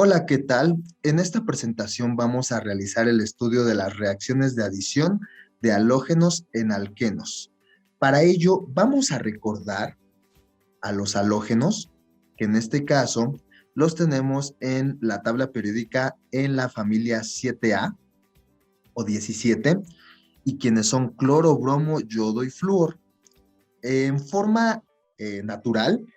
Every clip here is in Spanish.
Hola, ¿qué tal? En esta presentación vamos a realizar el estudio de las reacciones de adición de halógenos en alquenos. Para ello, vamos a recordar a los halógenos, que en este caso los tenemos en la tabla periódica en la familia 7A o 17, y quienes son cloro, bromo, yodo y flúor. En forma natural,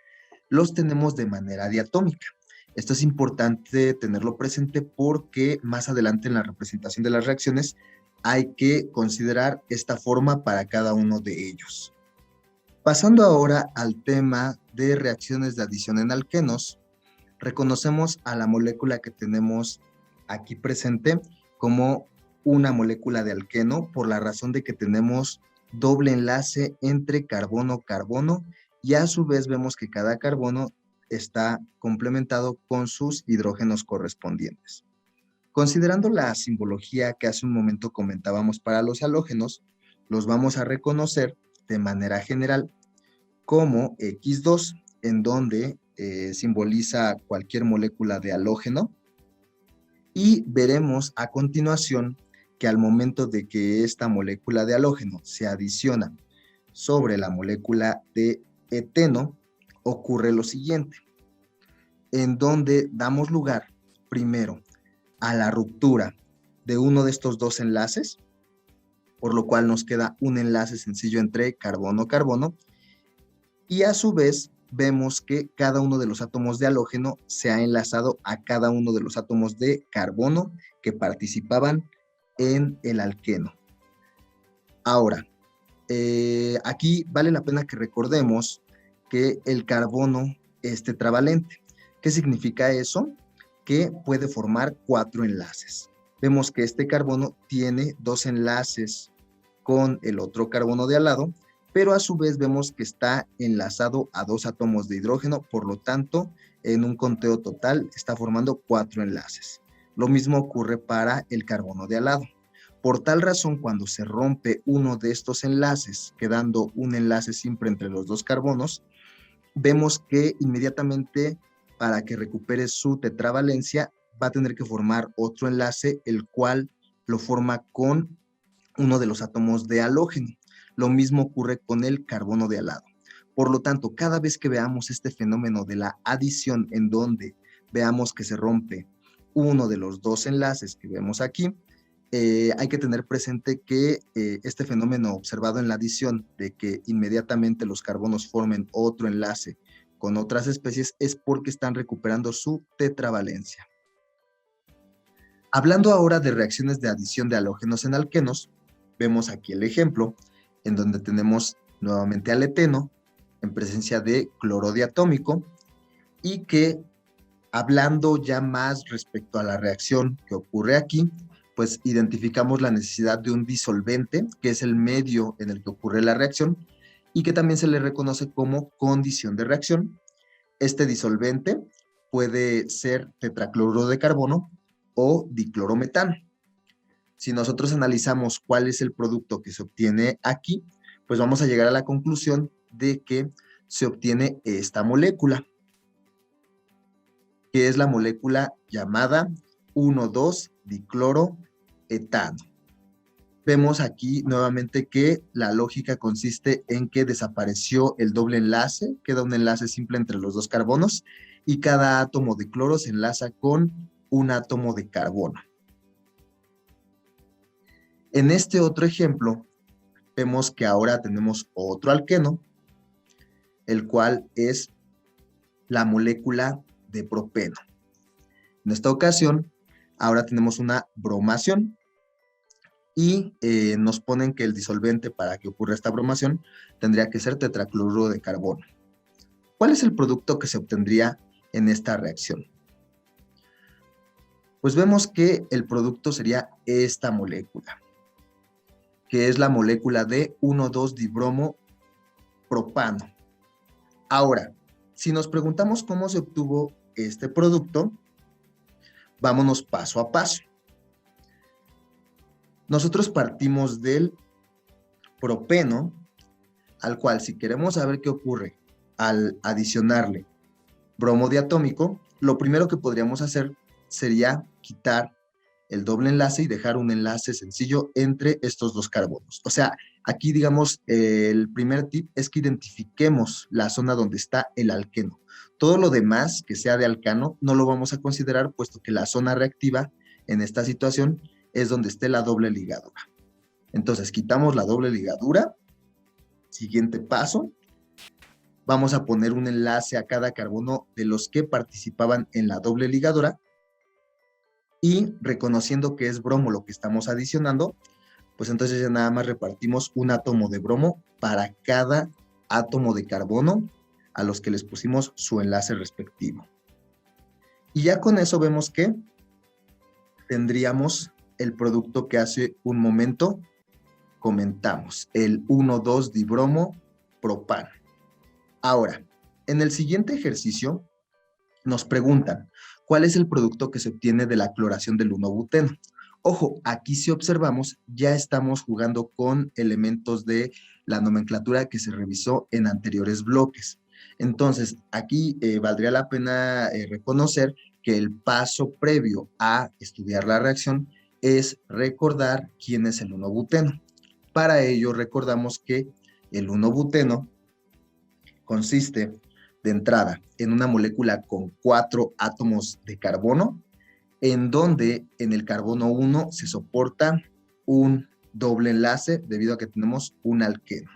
los tenemos de manera diatómica. Esto es importante tenerlo presente porque más adelante en la representación de las reacciones hay que considerar esta forma para cada uno de ellos. Pasando ahora al tema de reacciones de adición en alquenos, reconocemos a la molécula que tenemos aquí presente como una molécula de alqueno por la razón de que tenemos doble enlace entre carbono-carbono y a su vez vemos que cada carbono está complementado con sus hidrógenos correspondientes. Considerando la simbología que hace un momento comentábamos para los halógenos, los vamos a reconocer de manera general como X2, en donde simboliza cualquier molécula de halógeno, y veremos a continuación que al momento de que esta molécula de halógeno se adiciona sobre la molécula de eteno, ocurre lo siguiente, en donde damos lugar primero a la ruptura de uno de estos dos enlaces, por lo cual nos queda un enlace sencillo entre carbono-carbono, y a su vez vemos que cada uno de los átomos de halógeno se ha enlazado a cada uno de los átomos de carbono que participaban en el alqueno. Ahora, aquí vale la pena que recordemos que el carbono es tetravalente. ¿Qué significa eso? Que puede formar 4 enlaces. Vemos que este carbono tiene 2 enlaces con el otro carbono de al lado, pero a su vez vemos que está enlazado a 2 átomos de hidrógeno, por lo tanto, en un conteo total está formando 4 enlaces. Lo mismo ocurre para el carbono de al lado. Por tal razón, cuando se rompe uno de estos enlaces, quedando un enlace simple entre los dos carbonos, vemos que inmediatamente para que recupere su tetravalencia va a tener que formar otro enlace, el cual lo forma con uno de los átomos de halógeno. Lo mismo ocurre con el carbono de al lado. Por lo tanto, cada vez que veamos este fenómeno de la adición en donde veamos que se rompe uno de los dos enlaces que vemos aquí, hay que tener presente que este fenómeno observado en la adición de que inmediatamente los carbonos formen otro enlace con otras especies es porque están recuperando su tetravalencia. Hablando ahora de reacciones de adición de halógenos en alquenos, vemos aquí el ejemplo en donde tenemos nuevamente al eteno en presencia de cloro diatómico y que, hablando ya más respecto a la reacción que ocurre aquí, pues identificamos la necesidad de un disolvente, que es el medio en el que ocurre la reacción, y que también se le reconoce como condición de reacción. Este disolvente puede ser tetracloruro de carbono o diclorometano. Si nosotros analizamos cuál es el producto que se obtiene aquí, pues vamos a llegar a la conclusión de que se obtiene esta molécula, que es la molécula llamada 1,2-dicloroetano. Vemos aquí nuevamente que la lógica consiste en que desapareció el doble enlace, queda un enlace simple entre los dos carbonos y cada átomo de cloro se enlaza con un átomo de carbono. En este otro ejemplo, vemos que ahora tenemos otro alqueno, el cual es la molécula de propeno. En esta ocasión, ahora tenemos una bromación y nos ponen que el disolvente para que ocurra esta bromación tendría que ser tetracloruro de carbono. ¿Cuál es el producto que se obtendría en esta reacción? Pues vemos que el producto sería esta molécula, que es la molécula de 1,2-dibromo propano. Ahora, si nos preguntamos cómo se obtuvo este producto, vámonos paso a paso. Nosotros partimos del propeno, al cual si queremos saber qué ocurre al adicionarle bromo diatómico, lo primero que podríamos hacer sería quitar el doble enlace y dejar un enlace sencillo entre estos dos carbonos. O sea, aquí digamos, el primer tip es que identifiquemos la zona donde está el alqueno. Todo lo demás que sea de alcano no lo vamos a considerar, puesto que la zona reactiva en esta situación es donde esté la doble ligadura. Entonces, quitamos la doble ligadura. Siguiente paso, vamos a poner un enlace a cada carbono de los que participaban en la doble ligadura y reconociendo que es bromo lo que estamos adicionando, pues entonces ya nada más repartimos un átomo de bromo para cada átomo de carbono a los que les pusimos su enlace respectivo. Y ya con eso vemos que tendríamos el producto que hace un momento comentamos, el 1,2-dibromo propano. Ahora, en el siguiente ejercicio nos preguntan, ¿cuál es el producto que se obtiene de la cloración del 1-buteno? Ojo, aquí si observamos, ya estamos jugando con elementos de la nomenclatura que se revisó en anteriores bloques. Entonces, aquí valdría la pena reconocer que el paso previo a estudiar la reacción es recordar quién es el 1-buteno. Para ello, recordamos que el 1-buteno consiste de entrada en una molécula con 4 átomos de carbono, en donde en el carbono 1 se soporta un doble enlace debido a que tenemos un alqueno.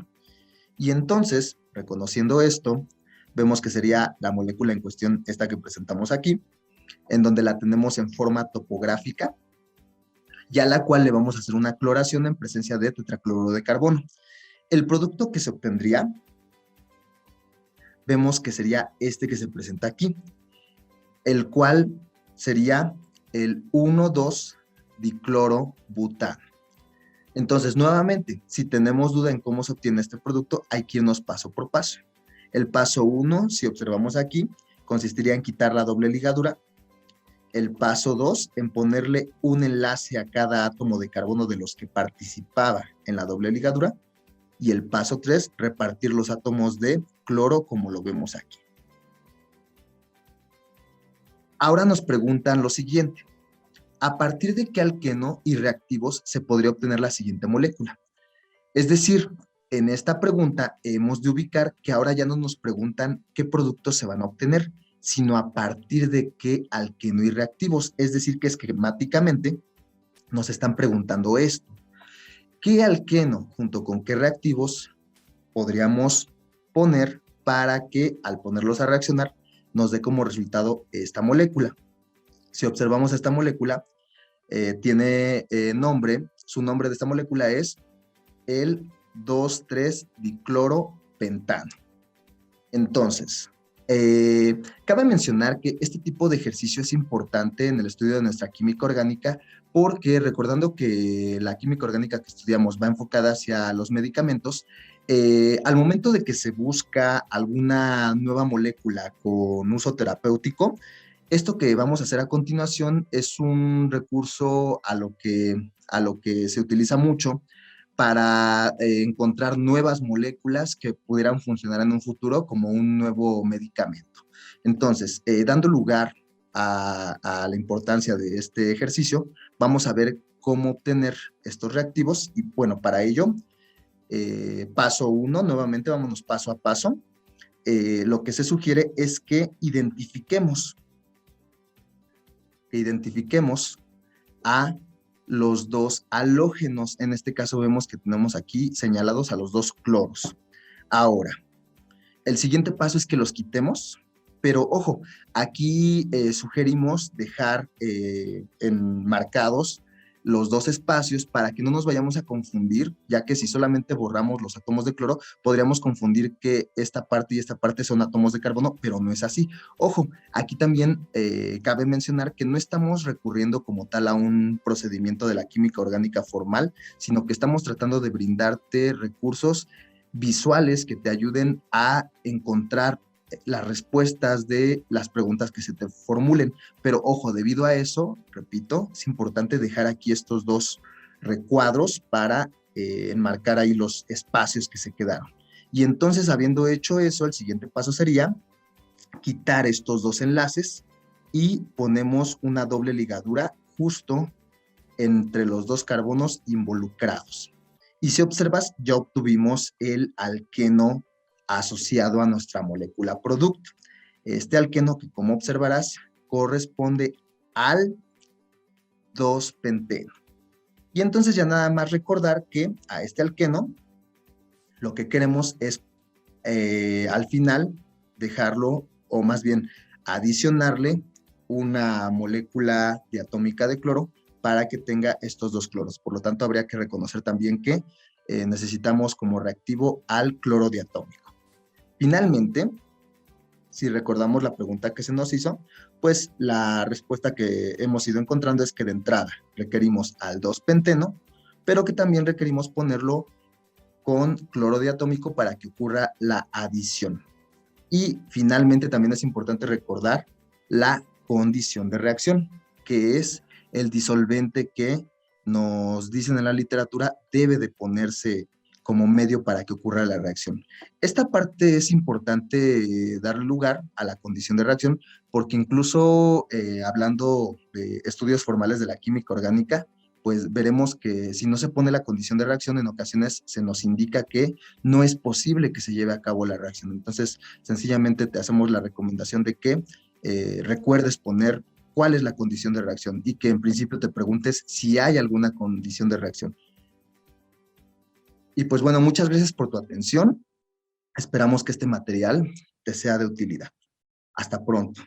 Y entonces, reconociendo esto, vemos que sería la molécula en cuestión, esta que presentamos aquí, en donde la tenemos en forma topográfica, y a la cual le vamos a hacer una cloración en presencia de tetracloruro de carbono. El producto que se obtendría, vemos que sería este que se presenta aquí, el cual sería el 1,2-diclorobutano. Entonces, nuevamente, si tenemos duda en cómo se obtiene este producto, hay que irnos paso por paso. El paso 1, si observamos aquí, consistiría en quitar la doble ligadura. El paso 2, en ponerle un enlace a cada átomo de carbono de los que participaba en la doble ligadura. Y el paso 3, repartir los átomos de cloro como lo vemos aquí. Ahora nos preguntan lo siguiente. ¿A partir de qué alqueno y reactivos se podría obtener la siguiente molécula? Es decir, en esta pregunta hemos de ubicar que ahora ya no nos preguntan qué productos se van a obtener, sino a partir de qué alqueno y reactivos. Es decir, que esquemáticamente nos están preguntando esto. ¿Qué alqueno junto con qué reactivos podríamos poner para que al ponerlos a reaccionar nos dé como resultado esta molécula? Si observamos esta molécula, tiene nombre, su nombre de esta molécula es el 2,3-dicloropentano. Entonces, cabe mencionar que este tipo de ejercicio es importante en el estudio de nuestra química orgánica porque recordando que la química orgánica que estudiamos va enfocada hacia los medicamentos, al momento de que se busca alguna nueva molécula con uso terapéutico, esto que vamos a hacer a continuación es un recurso a lo que se utiliza mucho para encontrar nuevas moléculas que pudieran funcionar en un futuro como un nuevo medicamento. Entonces, dando lugar a la importancia de este ejercicio, vamos a ver cómo obtener estos reactivos y bueno, para ello, paso 1, nuevamente vámonos paso a paso. Lo que se sugiere es que identifiquemos a los dos halógenos. En este caso vemos que tenemos aquí señalados a los dos cloros. Ahora, el siguiente paso es que los quitemos, pero ojo, aquí sugerimos dejar enmarcados los dos espacios para que no nos vayamos a confundir, ya que si solamente borramos los átomos de cloro, podríamos confundir que esta parte y esta parte son átomos de carbono, pero no es así. Ojo, aquí también cabe mencionar que no estamos recurriendo como tal a un procedimiento de la química orgánica formal, sino que estamos tratando de brindarte recursos visuales que te ayuden a encontrar las respuestas de las preguntas que se te formulen. Pero ojo, debido a eso, repito, es importante dejar aquí estos dos recuadros para enmarcar ahí los espacios que se quedaron. Y entonces, habiendo hecho eso, el siguiente paso sería quitar estos dos enlaces y ponemos una doble ligadura justo entre los dos carbonos involucrados. Y si observas, ya obtuvimos el alqueno asociado a nuestra molécula producto. Este alqueno que, como observarás, corresponde al 2-penteno. Y entonces ya nada más recordar que a este alqueno lo que queremos es al final dejarlo, o más bien adicionarle una molécula diatómica de cloro para que tenga estos dos cloros. Por lo tanto, habría que reconocer también que necesitamos como reactivo al cloro diatómico. Finalmente, si recordamos la pregunta que se nos hizo, pues la respuesta que hemos ido encontrando es que de entrada requerimos al 2-penteno, pero que también requerimos ponerlo con cloro diatómico para que ocurra la adición. Y finalmente también es importante recordar la condición de reacción, que es el disolvente que nos dicen en la literatura debe de ponerse como medio para que ocurra la reacción. Esta parte es importante darle lugar a la condición de reacción porque incluso hablando de estudios formales de la química orgánica, pues veremos que si no se pone la condición de reacción, en ocasiones se nos indica que no es posible que se lleve a cabo la reacción. Entonces, sencillamente te hacemos la recomendación de que recuerdes poner cuál es la condición de reacción y que en principio te preguntes si hay alguna condición de reacción. Y pues bueno, muchas gracias por tu atención. Esperamos que este material te sea de utilidad. Hasta pronto.